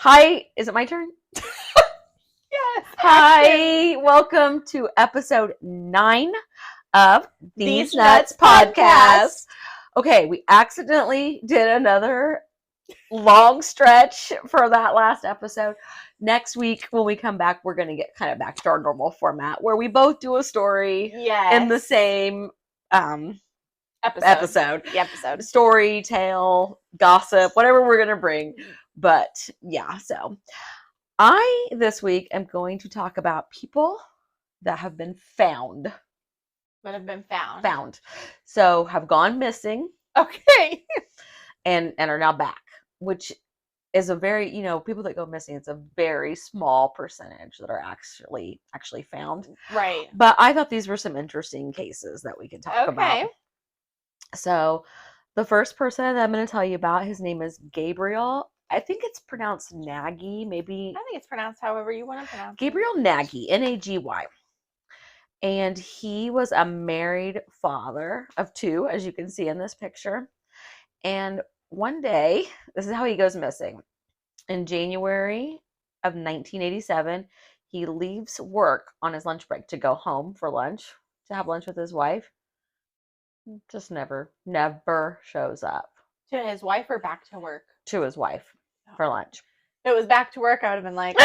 Hi, is it my turn? Yes. Hi, welcome to episode 9 of These These Nutz Nutz podcast. Okay, we accidentally did another long stretch for that last episode. Next week, when we come back, we're going to get kind of back to our normal format where we both do a story in the same episode. The episode. Story, tale, gossip, whatever we're going to bring. But yeah, so I, this week, am going to talk about people that have been found. That have been found. So have gone missing. Okay. and are now back, which is a very, people that go missing, it's a very small percentage that are actually found. Right. But I thought these were some interesting cases that we could talk about. So the first person that I'm going to tell you about, his name is Gabriel. I think it's pronounced Nagy, maybe. I think it's pronounced however you want to pronounce it. Gabriel Nagy, Nagy. And he was a married father of 2, as you can see in this picture. And one day, this is how he goes missing. In January of 1987, he leaves work on his lunch break to go home for lunch, to have lunch with his wife. Just never shows up. To his wife or back to work? To his wife for lunch. If it was back to work, I would have been like,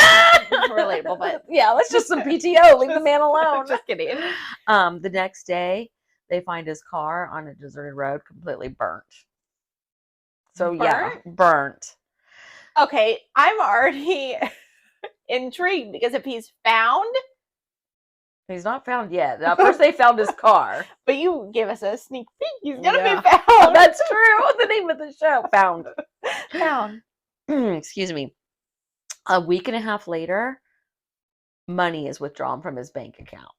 relatable, but yeah, let's just some PTO. Leave the man alone. Just kidding. The next day, they find his car on a deserted road, completely burnt. So burnt. Okay, I'm already intrigued because if he's found, he's not found yet. First, they found his car. But you gave us a sneak peek. He's gonna be found. That's true. The name of the show, Found. Found. Excuse me. A week and a half later, money is withdrawn from his bank account.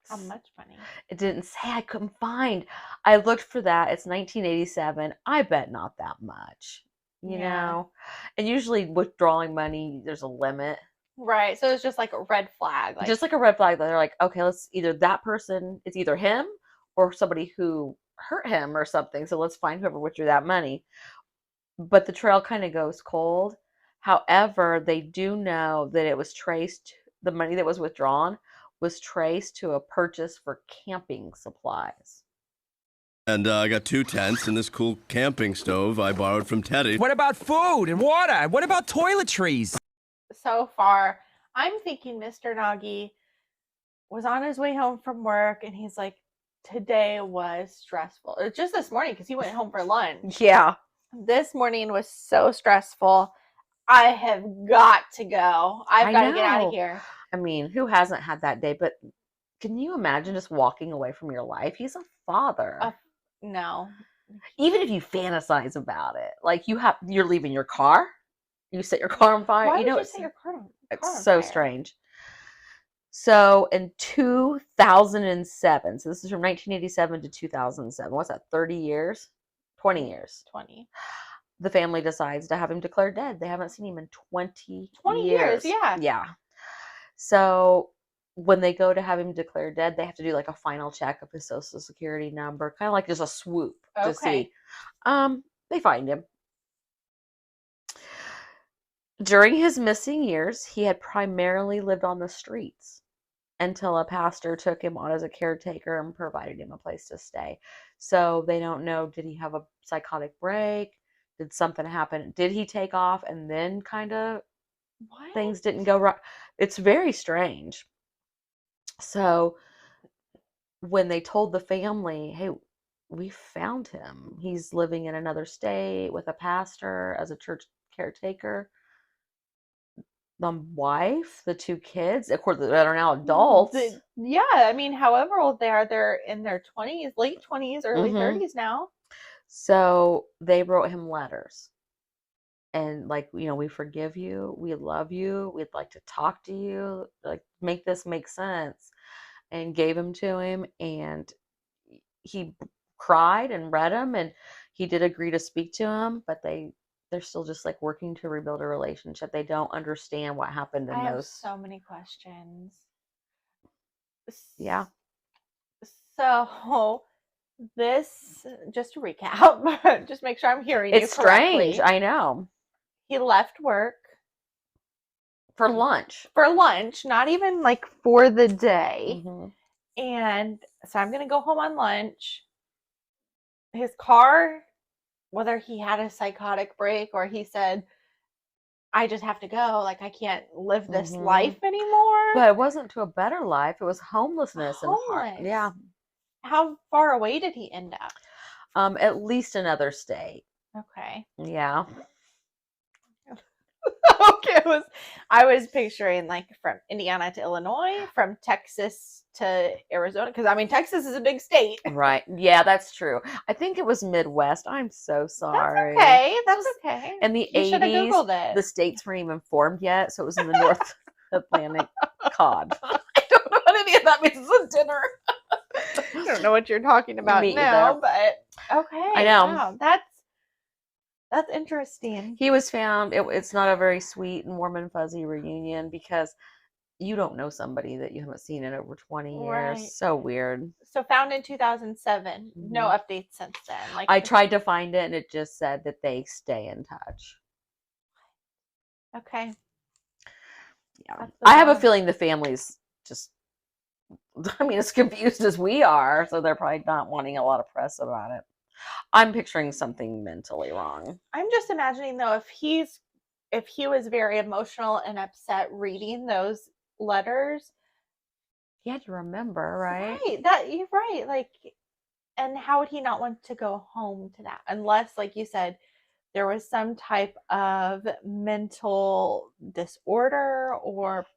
How much money? It didn't say. I couldn't find. I looked for that. It's 1987. I bet not that much. You know? And usually withdrawing money, there's a limit. Right. So it's just like a red flag. Just like a red flag that they're like, okay, let's either that person, it's either him or somebody who hurt him or something. So let's find whoever withdrew that money. But the trail kind of goes cold. However, they do know that it was traced, the money that was withdrawn was traced to a purchase for camping supplies. And I got 2 tents and this cool camping stove I borrowed from Teddy. What about food and water? What about toiletries? So far, I'm thinking Mr. Nagy was on his way home from work and he's like, today was stressful. It's just this morning because he went home for lunch. Yeah. This morning was so stressful. I have got to go. I've got to get out of here. I mean, who hasn't had that day? But can you imagine just walking away from your life? He's a father. No. Even if you fantasize about it, like you're leaving your car, you set your car on fire. Why would you set your car on fire? It's so strange. So in 2007, so this is from 1987 to 2007. What's that? 30 years? 20 years. 20. The family decides to have him declared dead. They haven't seen him in 20 years. Yeah. Yeah. So when they go to have him declared dead, they have to do like a final check of his social security number, kind of like just a swoop to see. They find him. During his missing years, he had primarily lived on the streets until a pastor took him on as a caretaker and provided him a place to stay. So they don't know, did he have a psychotic break? Did something happen? Did he take off and then kind of things didn't go right? It's very strange. So when they told the family, hey, we found him. He's living in another state with a pastor as a church caretaker. The wife, the 2 kids, of course, that are now adults. I mean, however old they are, they're in their 20s, late 20s, early 30s now. So they wrote him letters. And like, we forgive you. We love you. We'd like to talk to you. Like, make this make sense. And gave them to him. And he cried and read them. And he did agree to speak to him. But they're still just like working to rebuild a relationship. They don't understand what happened in those. I have so many questions. Yeah. So this, just to recap, just make sure I'm hearing you correctly. It's strange. I know. He left work for lunch. for lunch, not even like for the day. Mm-hmm. And so I'm going to go home on lunch. His car, whether he had a psychotic break or he said, I just have to go, like I can't live this Mm-hmm. life anymore. But it wasn't to a better life. It was homelessness and Homeless. yeah. How far away did he end up? At least another state. Okay. Yeah. Okay, I was picturing like from Indiana to Illinois, from Texas to Arizona, because I mean Texas is a big state. Right. Yeah, that's true. I think it was Midwest. I'm so sorry. That's okay. That's okay. In the You should have 80s, Googled it. the states weren't even formed yet, so it was in the North Atlantic cod. I don't know what any of that means. It's a dinner. I don't know what you're talking about Me now, either. but okay. I know. Wow, that's interesting. He was found. It's not a very sweet and warm and fuzzy reunion because you don't know somebody that you haven't seen in over 20 years. Right. So weird. So found in 2007. No Mhm. updates since then. Like I tried to find it and it just said that they stay in touch. Okay. Yeah. That's I have a bizarre. feeling the family's just, I mean, as confused as we are, so they're probably not wanting a lot of press about it. I'm picturing something mentally wrong. I'm just imagining though, if he was very emotional and upset reading those letters, He had to remember, right? that you're right. Like, and how would he not want to go home to that unless, like you said, there was some type of mental disorder or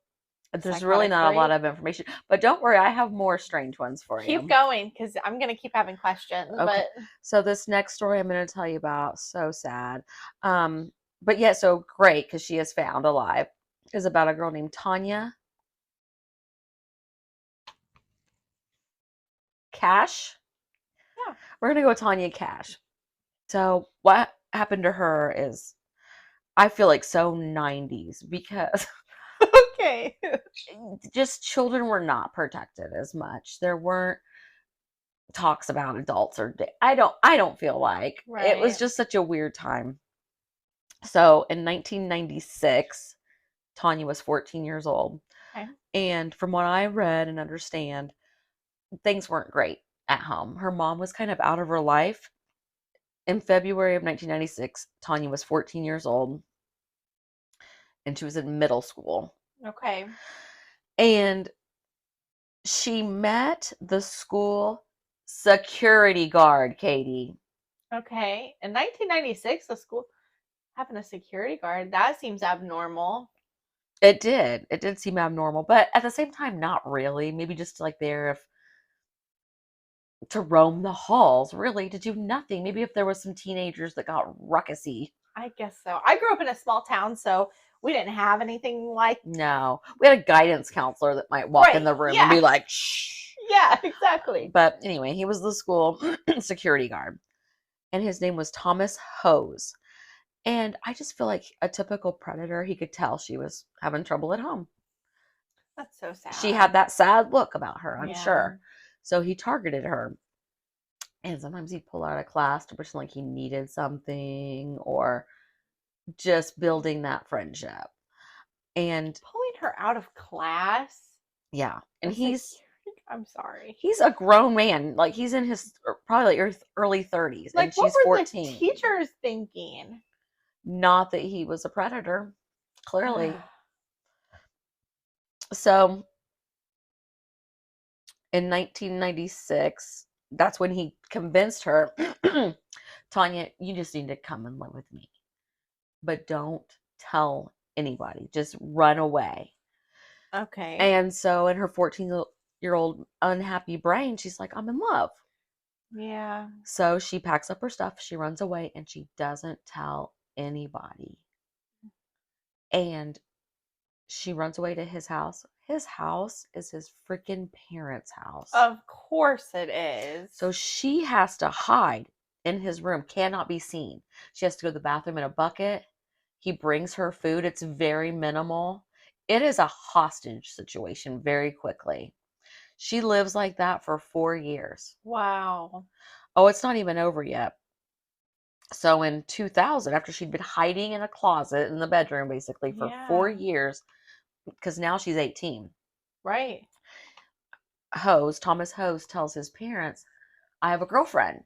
There's really psychotic not a lot break? of information. But don't worry, I have more strange ones for you. Keep going because I'm gonna keep having questions. Okay. But So this next story I'm going to tell you about, so sad. But yeah, so great because she is found alive, is about a girl named Tanya Cash. Yeah. We're going to go with Tanya Cash. So what happened to her is, I feel like so 90s because okay. just children were not protected as much. There weren't talks about adults or I don't feel like it was Right. just such a weird time. So in 1996, Tanya was 14 years old. Okay. And from what I read and understand, things weren't great at home. Her mom was kind of out of her life. In February of 1996, Tanya was 14 years old and she was in middle school. Okay. And she met the school security guard, Katie. Okay. In 1996, the school having a security guard, that seems abnormal. It did seem abnormal, but at the same time, not really. Maybe just like there if to roam the halls, really, to do nothing. Maybe if there was some teenagers that got ruckusy. I guess so. I grew up in a small town, so we didn't have anything like. No, we had a guidance counselor that might walk in the room and be like, shh. Yeah, exactly. But anyway, he was the school security guard, and his name was Thomas Hose. And I just feel like a typical predator, he could tell she was having trouble at home. That's so sad. She had that sad look about her, I'm Yeah. sure. So he targeted her. And sometimes he'd pull out of class to pretend like he needed something or just building that friendship. And pulling her out of class. yeah. And I'm sorry. He's a grown man. Like he's in his probably like early 30s. Like, and what she's were 14. the teachers thinking? Not that he was a predator, clearly. So in 1996, that's when he convinced her, Tanya, you just need to come and live with me. But don't tell anybody. Just run away. Okay. And so in her 14-year-old unhappy brain, she's like, I'm in love. Yeah. So she packs up her stuff, she runs away, and she doesn't tell anybody. And she runs away to his house. His house is his freaking parents' house. Of course it is. So she has to hide in his room, cannot be seen. She has to go to the bathroom in a bucket. He brings her food. It's very minimal. It is a hostage situation very quickly. She lives like that for 4 years. Wow. Oh, it's not even over yet. So in 2000, after she'd been hiding in a closet in the bedroom basically for 4 years, because now she's 18. Right. Thomas Hose tells his parents, I have a girlfriend,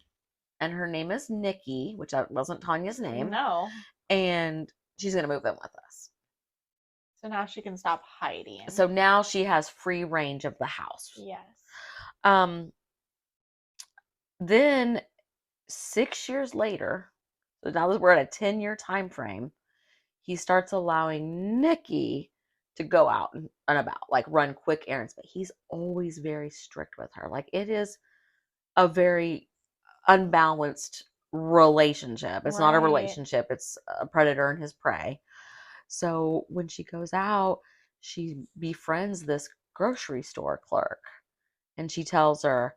and her name is Nikki, which wasn't Tanya's name, No. and she's going to move in with us. So now she can stop hiding. So now she has free range of the house. Yes. Then 6 years later, so now that we're at a 10-year time frame, he starts allowing Nikki to go out and about, like run quick errands, but he's always very strict with her. Like, it is a very unbalanced relationship. It's not a Right. relationship, it's a predator and his prey. So when she goes out, she befriends this grocery store clerk, and she tells her,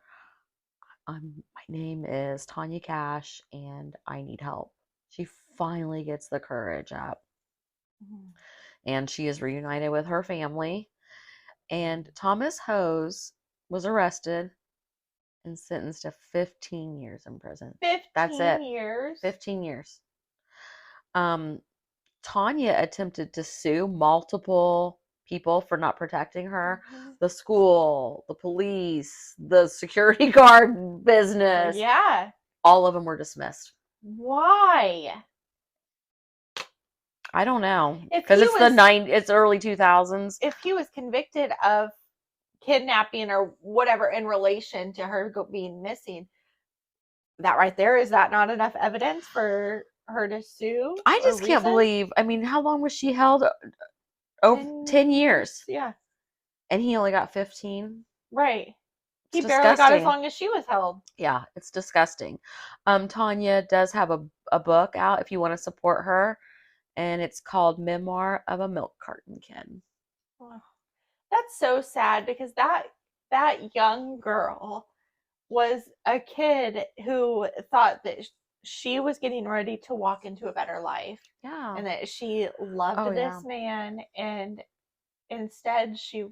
my name is Tanya Cash and I need help. She finally gets the courage up, and she is reunited with her family. And Thomas Hose was arrested and sentenced to 15 years in prison. 15 That's it. years. 15 years. Tanya attempted to sue multiple people for not protecting her. The school, the police, the security guard business. Yeah. All of them were dismissed. Why? I don't know. If Because he it's was- it's early 2000s. If he was convicted of kidnapping or whatever in relation to her being missing, that right there, is that not enough evidence for her to sue? I or just can't reason? believe. I mean, how long was she held? Over 10 years. Yeah. And he only got 15. Right. He It's barely got as disgusting. long as she was held. Yeah, it's disgusting. Tanya does have a book out if you want to support her, and it's called Memoir of a Milk Carton Kid. Oh, that's so sad, because that young girl was a kid who thought that she was getting ready to walk into a better life, Yeah. and that she loved this man, and instead she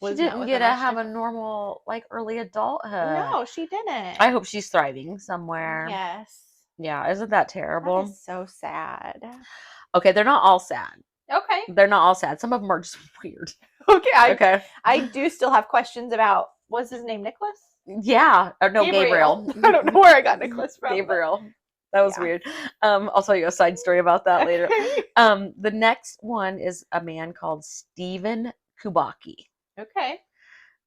didn't get to have a normal, like, early adulthood. No, she didn't. I hope she's thriving somewhere. Yes. Yeah, isn't that terrible? That is so sad. Okay, they're not all sad. Okay. They're not all sad. Some of them are just weird. Okay. Okay. I do still have questions about, was his name Nicholas? Yeah. Or no, Gabriel. I don't know where I got Nicholas from. Gabriel. That was Yeah. weird. I'll tell you a side story about that later. Okay. The next one is a man called Stephen Kubacki. Okay.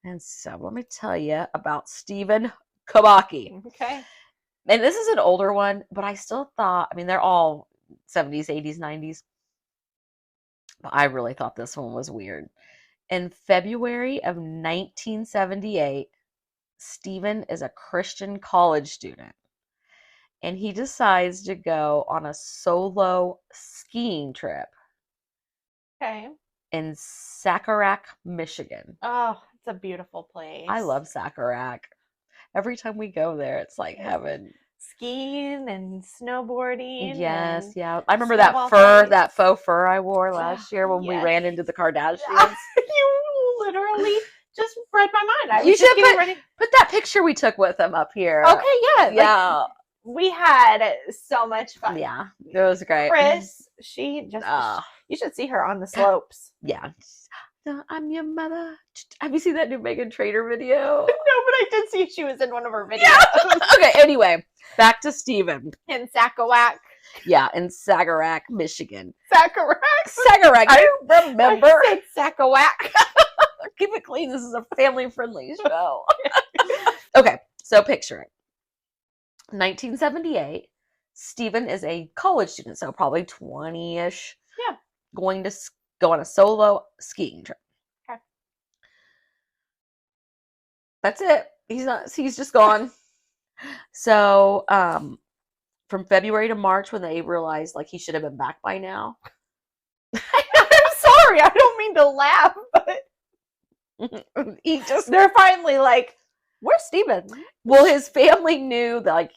And so let me tell you about Stephen Kubacki. Okay. And this is an older one, but I still thought, I mean, they're all 70s, 80s, 90s. But I really thought this one was weird. In February of 1978, Stephen is a Christian college student, and he decides to go on a solo skiing trip Okay. in Sacarac, Michigan. Oh, it's a beautiful place. I love Sacarac. Every time we go there, it's like heaven. Skiing and snowboarding. Yes, and yeah. I remember snowball that faux fur I wore last year when we Yes. ran into the Kardashians. You literally just read my mind. I You was just should getting ready. Put that picture we took with him up here. Okay, yeah. like, Yeah. we had so much fun. Yeah. It was great. Chris, she just, you should see her on the slopes. Yeah. I'm your mother. Have you seen that new Megan Trainor video? No, but I did see she was in one of her videos. Okay, anyway, back to Stephen. In Sackawak. Yeah, in Sacarac, Michigan. Sacarac. Sacarac, I remember. I said Sackawak. Keep it clean. This is a family-friendly show. Okay, so picture it. 1978, Stephen is a college student, so probably 20-ish. Yeah. Going to go on a solo skiing trip. Okay. That's it. He's just gone. So, from February to March, when they realized like he should have been back by now. I'm sorry, I don't mean to laugh, but they're finally like, where's Steven? Well, his family knew that like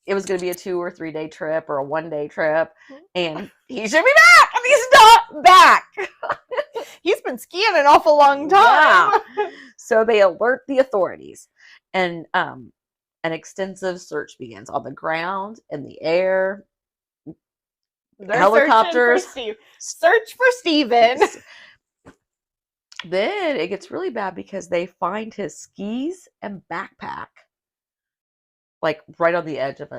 it was going to be a 2 or 3 day trip or a 1 day trip, and he should be back, and he's not back. He's been skiing an awful long time. Yeah. So they alert the authorities, and an extensive search begins on the ground, in the air, They're helicopters. Search for Steven. Then it gets really bad because they find his skis and backpack, like right on the edge of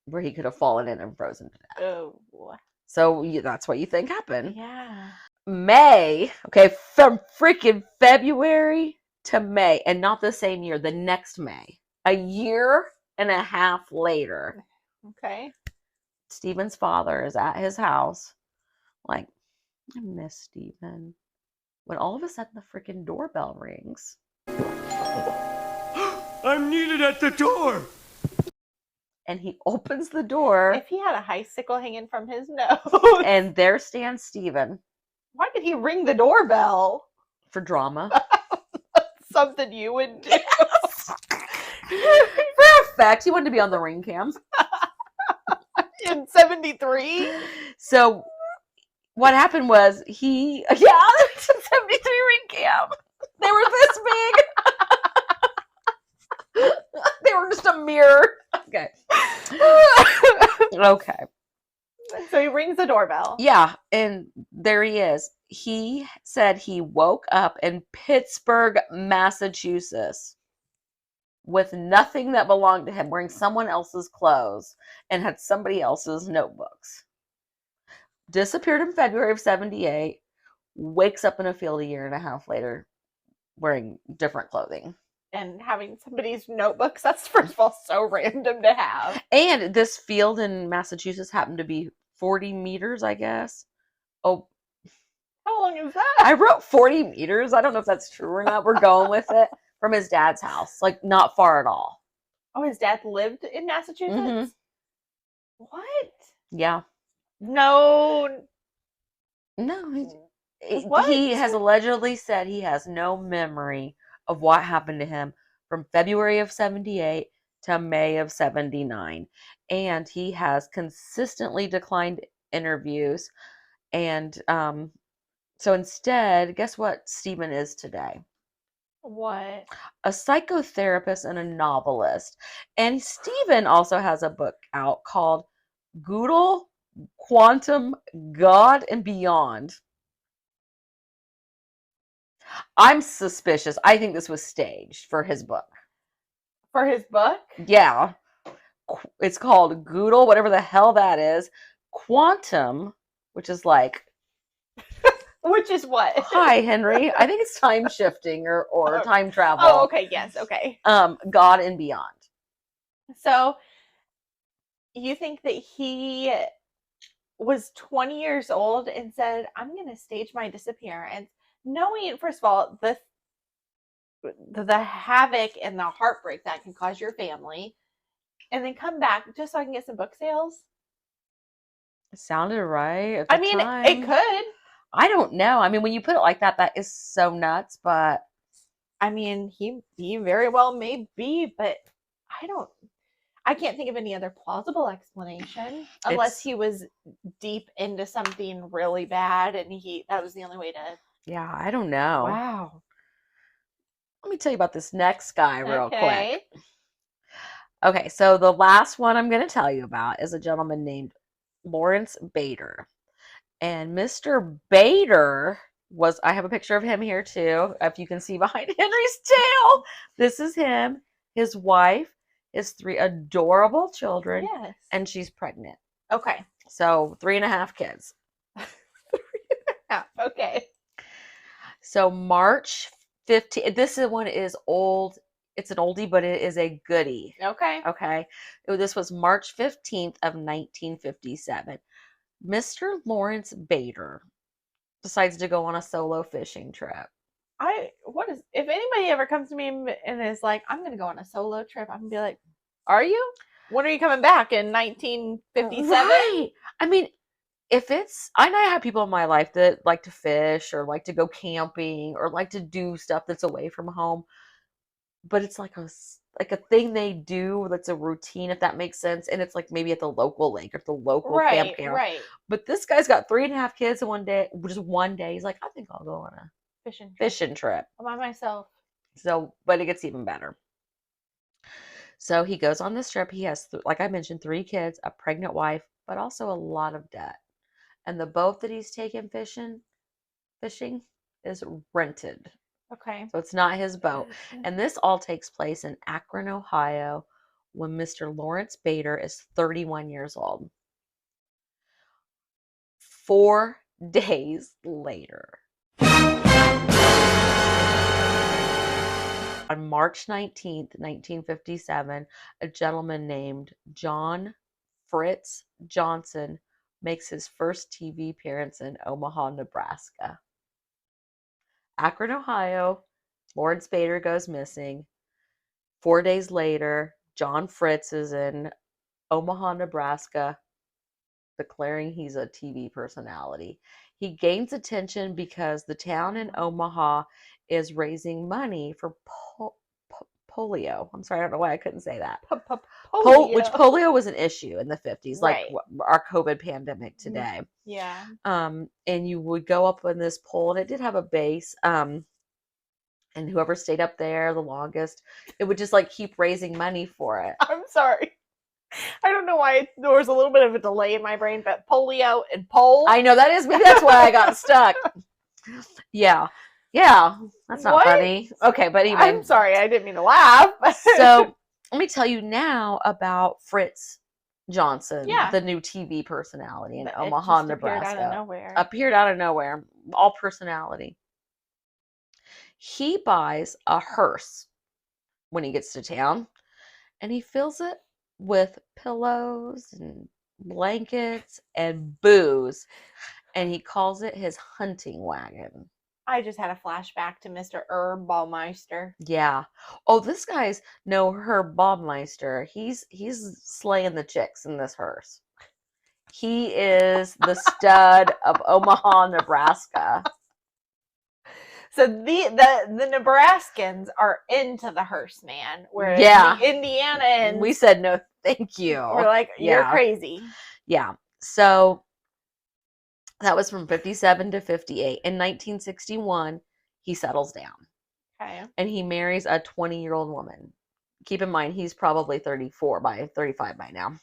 where he could have fallen in and frozen to death. Oh. So that's what you think happened. Yeah. May, okay, from freaking February to May, and not the same year, the next May, a year and a half later, Okay. Stephen's father is at his house, like, I miss Stephen. When all of a sudden the freaking doorbell rings. I'm needed at the door. And he opens the door, If he had a icicle hanging from his nose, and there stands Stephen why did he ring the doorbell? for drama. Something you would do. For effect, he wanted to be on the ring cam. In 73? So what happened was it's a 73 ring cam. They were this big. They were just a mirror. Okay. Okay. So he rings the doorbell. Yeah, and there he is. He said he woke up in Pittsburgh, Massachusetts with nothing that belonged to him, wearing someone else's clothes, and had somebody else's notebooks. Disappeared in February of 78, wakes up in a field a year and a half later wearing different clothing. And having somebody's notebooks, that's first of all so random to have. And this field in Massachusetts happened to be 40 meters, I guess. Oh, How long is that? I wrote 40 meters. I don't know if that's true or not. We're going with it. From his dad's house. Like, not far at all. Oh, his dad lived in Massachusetts? Mhm. What? Yeah. No. No. What? He has allegedly said he has no memory of what happened to him from February of 78 to May of 79. And he has consistently declined interviews. And so instead, guess what Stephen is today? What? A psychotherapist and a novelist. And Stephen also has a book out called Goodle, Quantum, God, and Beyond. I'm suspicious. I think this was staged for his book. For his book? Yeah. It's called Goodle, whatever the hell that is. Quantum, which is like, Which is what? hi, Henry. I think it's time shifting or Oh. time travel. Oh, okay. Yes. Okay. God and Beyond. So you think that he was 20 years old and said, I'm going to stage my disappearance, knowing, first of all, the havoc and the heartbreak that can cause your family, and then come back just so I can get some book sales? It sounded right at I the mean, time. it could. I don't know. I mean, when you put it like that, that is so nuts, but I mean, he very well may be, but I can't think of any other plausible explanation unless he was deep into something really bad and that was the only way to. yeah, I don't know. Wow. Let me tell you about this next guy real quick. Okay. Okay, so the last one I'm going to tell you about is a gentleman named Lawrence Bader. And Mr. Bader I have a picture of him here too, if you can see behind Henry's tail. This is him, his wife, his 3 adorable children, Yes. and she's pregnant. Okay. So 3.5 kids. Yeah, okay. So March 15th, this one is old. It's an oldie, but it is a goodie. Okay. Okay. This was March 15th of 1957. Mr. Lawrence Bader decides to go on a solo fishing trip. If anybody ever comes to me and is like, I'm going to go on a solo trip, I'm going to be like, are you? When are you coming back? In 1957? Right. I mean, I know I have people in my life that like to fish or like to go camping or like to do stuff that's away from home, but it's like a thing they do that's a routine, if that makes sense, and it's like maybe at the local lake or the local campground. Right. But this guy's got 3.5 kids in one day, just one day. He's like, I think I'll go on a fishing trip. I'm by myself. So, but it gets even better. So he goes on this trip. He has, like I mentioned, 3 kids, a pregnant wife, but also a lot of debt. And the boat that he's taken fishing is rented. Okay. So it's not his boat. And this all takes place in Akron, Ohio, when Mr. Lawrence Bader is 31 years old. 4 days later, on March 19th, 1957, a gentleman named John Fritz Johnson makes his first TV appearance in Omaha, Nebraska. Akron, Ohio, Lawrence Bader goes missing. 4 days later, John Fritz is in Omaha, Nebraska, declaring he's a TV personality. He gains attention because the town in Omaha is raising money for polio. I'm sorry, I don't know why I couldn't say that. Which polio was an issue in the 50s, like our COVID pandemic today. Yeah. And you would go up on this pole, and it did have a base. And whoever stayed up there the longest, it would just like keep raising money for it. I'm sorry. I don't know why there was a little bit of a delay in my brain, but polio and pole. I know maybe that's why I got stuck. Yeah. That's not funny. Okay, but anyway. I'm sorry, I didn't mean to laugh. So let me tell you now about Fritz Johnson, Yeah. the new TV personality in But Omaha, it just Nebraska. Appeared out of nowhere. Appeared out of nowhere. All personality. He buys a hearse when he gets to town, and he fills it with pillows and blankets and booze, and he calls it his hunting wagon. I just had a flashback to Mr. Herb Baumeister. Yeah. Oh, this guy's no Herb Baumeister. He's slaying the chicks in this hearse. He is the stud of Omaha, Nebraska. So the Nebraskans are into the hearse man, whereas the Indianans, we said no thank you. We're like, you're crazy. Yeah. So that was from 57 to 58. In 1961, he settles down. Okay. And he marries a 20-year-old woman. Keep in mind, he's probably 35 by now.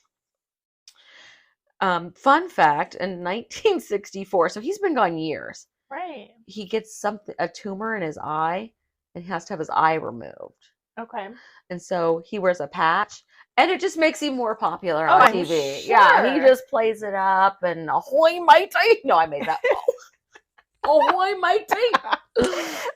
Fun fact, in 1964, so he's been gone years. Right. He gets a tumor in his eye, and he has to have his eye removed. Okay. And so he wears a patch, and it just makes him more popular on TV. Sure. Yeah, he just plays it up, and ahoy matey! No, I made that. Ahoy matey!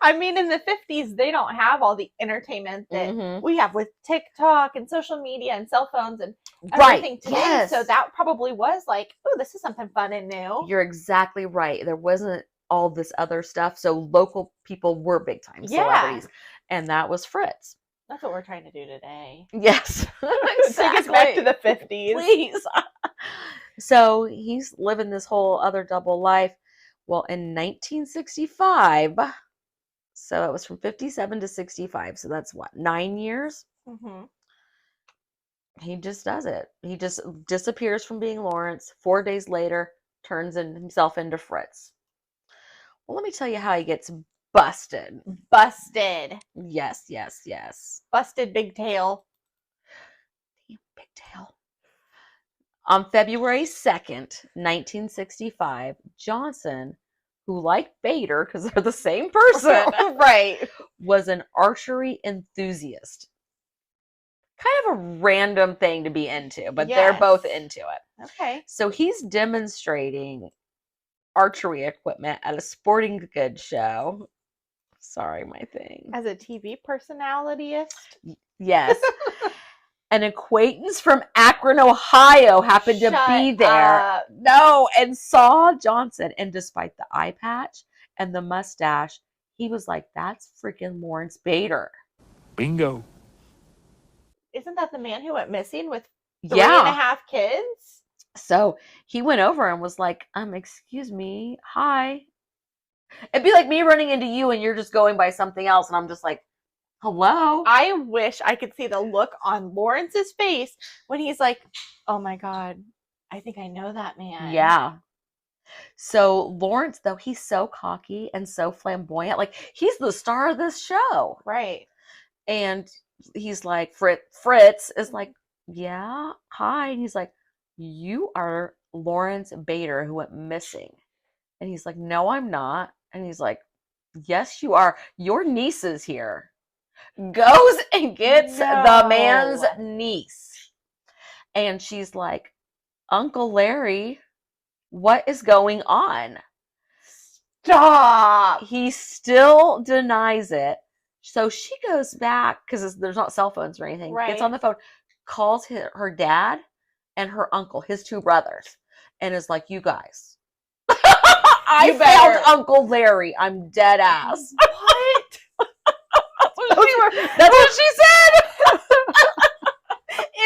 I mean, in the 50s, they don't have all the entertainment that we have with TikTok and social media and cell phones and everything today. Yes. So that probably was like, oh, this is something fun and new. You're exactly right. There wasn't all this other stuff, so local people were big time celebrities, and that was Fritz. That's what we're trying to do today. Yes. Take us back to the 50s. Please. So he's living this whole other double life. Well, in 1965, so it was from 57 to 65, so that's what, 9 years? Mm-hmm. He just does it. He just disappears from being Lawrence. 4 days later, turns himself into Fritz. Well, let me tell you how he gets busted. Busted. Yes. Busted big tail. Damn, big tail. On February 2nd, 1965, Johnson, who liked Bader because they're the same person, right, was an archery enthusiast. Kind of a random thing to be into, but they're both into it. Okay. So he's demonstrating archery equipment at a sporting goods show. Sorry, my thing. As a TV personalityist? Yes. An acquaintance from Akron, Ohio happened to be there. No, and saw Johnson. And despite the eye patch and the mustache, he was like, that's freaking Lawrence Bader. Bingo. Isn't that the man who went missing with 3.5 kids? So he went over and was like, excuse me, hi. It'd be like me running into you and you're just going by something else. And I'm just like, hello. I wish I could see the look on Lawrence's face when he's like, oh my God, I think I know that man. Yeah. So Lawrence, though, he's so cocky and so flamboyant. Like, he's the star of this show. Right. And he's like, Fritz is like, yeah, hi. And he's like, you are Lawrence Bader who went missing. And he's like, no, I'm not. And he's like, Yes, you are. Your niece is here. Goes and gets the man's No. niece. And she's like, Uncle Larry, what is going on? Stop. He still denies it. So she goes back, because there's not cell phones or anything, gets on Right. the phone, calls her dad and her uncle, his two brothers, and is like, you guys, I You better. found Uncle Larry. I'm dead ass. What? That's what she said.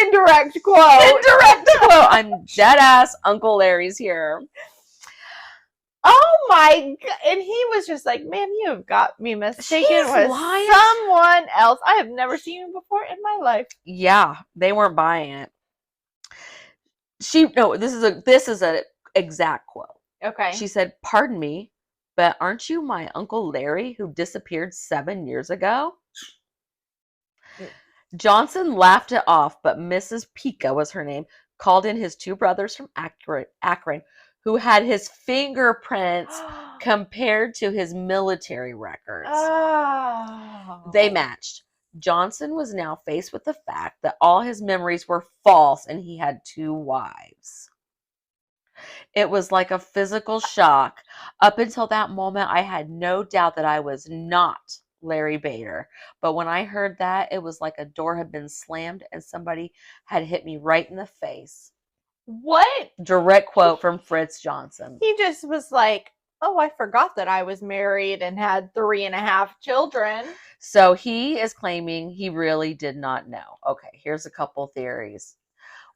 Indirect quote. Indirect quote. I'm dead ass. Uncle Larry's here. Oh my god. And he was just like, man, you have got me mistaken She's with lying. someone else. I have never seen you before in my life. Yeah, they weren't buying it. This is a exact quote. Okay. She said, "Pardon me, but aren't you my Uncle Larry who disappeared 7 years ago?" Johnson laughed it off, but Mrs. Pica was her name, called in his two brothers from Akron, who had his fingerprints compared to his military records. Oh. They matched. Johnson was now faced with the fact that all his memories were false and he had two wives. It was like a physical shock. Up until that moment, I had no doubt that I was not Larry Bader. But when I heard that, it was like a door had been slammed and somebody had hit me right in the face. What? Direct quote from Fritz Johnson. He just was like, oh, I forgot that I was married and had 3.5 children. So he is claiming he really did not know. Okay, here's a couple theories.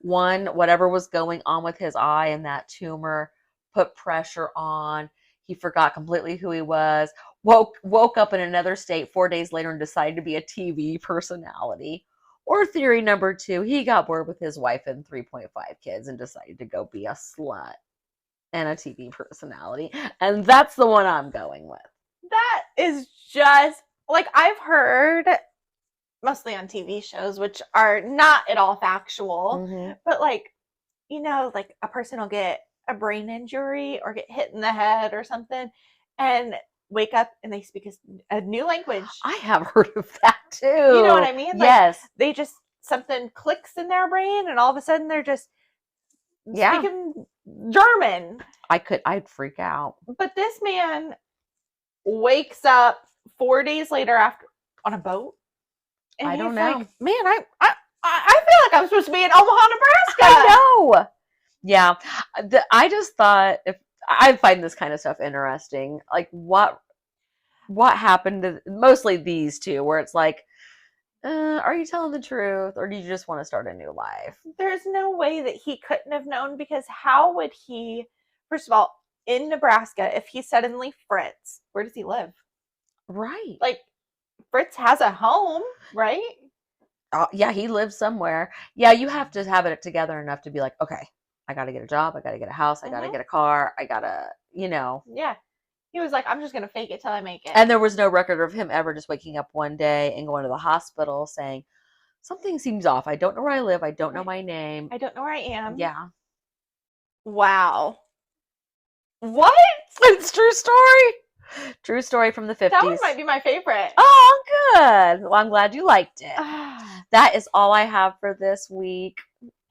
One, whatever was going on with his eye and that tumor put pressure on. He forgot completely who he was. Woke up in another state 4 days later and decided to be a TV personality. Or theory number 2, he got bored with his wife and 3.5 kids and decided to go be a slut and a TV personality. And that's the one I'm going with. That is just, like, I've heard, mostly on TV shows, which are not at all factual, Mm-hmm. but, like, you know, like, a person will get a brain injury or get hit in the head or something and wake up and they speak a new language. I have heard of that too. You know what I mean? Like, Yes. they just, something clicks in their brain and all of a sudden they're just speaking German. I'd freak out. But this man wakes up 4 days later after on a boat. And I don't he's know. like, man, I feel like I'm supposed to be in Omaha, Nebraska. I know. Yeah. I just thought, if I find this kind of stuff interesting, like what happened to mostly these two, where it's like, are you telling the truth or do you just want to start a new life? There's no way that he couldn't have known, because how would he, first of all, in Nebraska, if he's suddenly Fritz, where does he live? Right. Like, Fritz has a home, right? Yeah, he lives somewhere. Yeah, you have to have it together enough to be like, okay, I got to get a job. I got to get a house. I got to get a car. I got to, Yeah. He was like, I'm just going to fake it till I make it. And there was no record of him ever just waking up one day and going to the hospital saying, something seems off. I don't know where I live. I don't know my name. I don't know where I am. Yeah. Wow. What? It's true story. True story from the 50s. That one might be my favorite. Oh, good. Well, I'm glad you liked it. That is all I have for this week.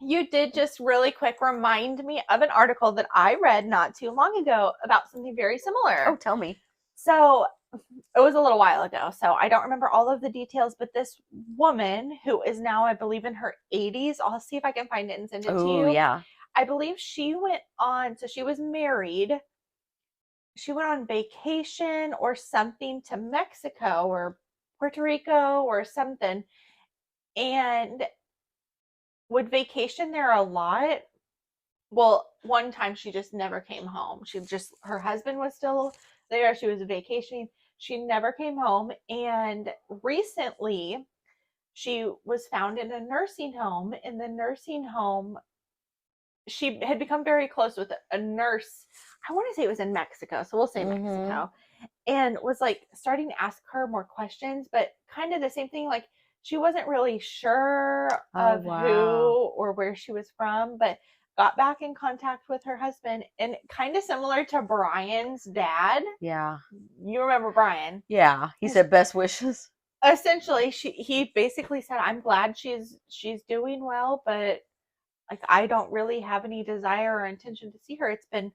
You did just really quick remind me of an article that I read not too long ago about something very similar. Oh, tell me. So it was a little while ago, so I don't remember all of the details, but this woman who is now, I believe, in her 80s, I'll see if I can find it and send it to you. Oh, yeah. I believe she went on, so she was married. She went on vacation or something to Mexico or Puerto Rico or something, and would vacation there a lot. Well, one time she just never came home. Her husband was still there. She was vacationing. She never came home. And recently she was found in a nursing home. In the nursing home, she had become very close with a nurse. I want to say it was in Mexico. So we'll say Mexico. And was like starting to ask her more questions, but kind of the same thing. Like, she wasn't really sure of who or where she was from, but got back in contact with her husband, and kind of similar to Brian's dad. Yeah. You remember Brian? Yeah. He said best wishes. Essentially, he basically said, "I'm glad she's doing well, but like I don't really have any desire or intention to see her. It's been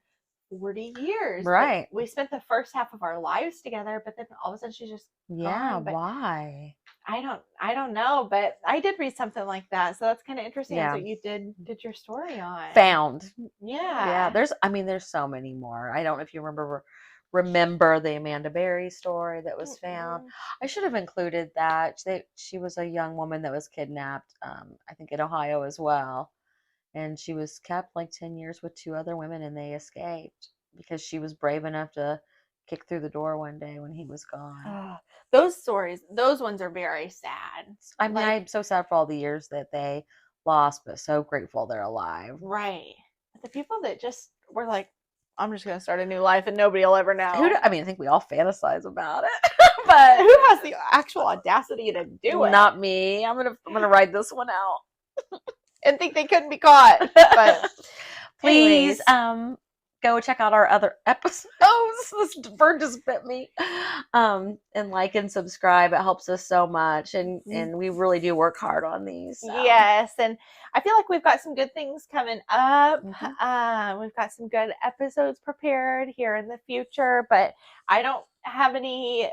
40 years. Right. We spent the first half of our lives together, but then all of a sudden she's just Yeah. gone." But why? I don't know, but I did read something like that, so that's kind of interesting. Yeah. That's what you did your story on. Found. Yeah. There's so many more. I don't know if you remember the Amanda Berry story that was found. I should have included that. She was a young woman that was kidnapped, I think in Ohio as well. And she was kept like 10 years with 2 other women, and they escaped because she was brave enough to kick through the door one day when he was gone. Those stories, those ones are very sad. I mean, I'm so sad for all the years that they lost, but so grateful they're alive. Right. The people that just were like, I'm just going to start a new life and nobody will ever know. I think we all fantasize about it, but who has the actual audacity to do it? Not me. I'm gonna ride this one out and think they couldn't be caught. But please, go check out our other episodes. This bird just bit me. And like and subscribe. It helps us so much, and we really do work hard on these. So. Yes, and I feel like we've got some good things coming up. We've got some good episodes prepared here in the future, but I don't have any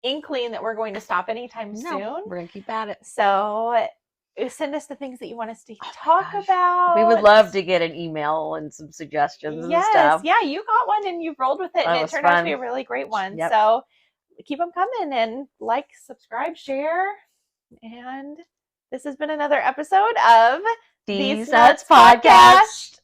inkling that we're going to stop anytime soon. We're gonna keep at it. So send us the things that you want us to talk about. We would love to get an email and some suggestions and stuff. Yeah, you got one and you've rolled with it, and it turned out to be a really great one. Yep. So keep them coming, and like, subscribe, share. And this has been another episode of These Nutz Podcast.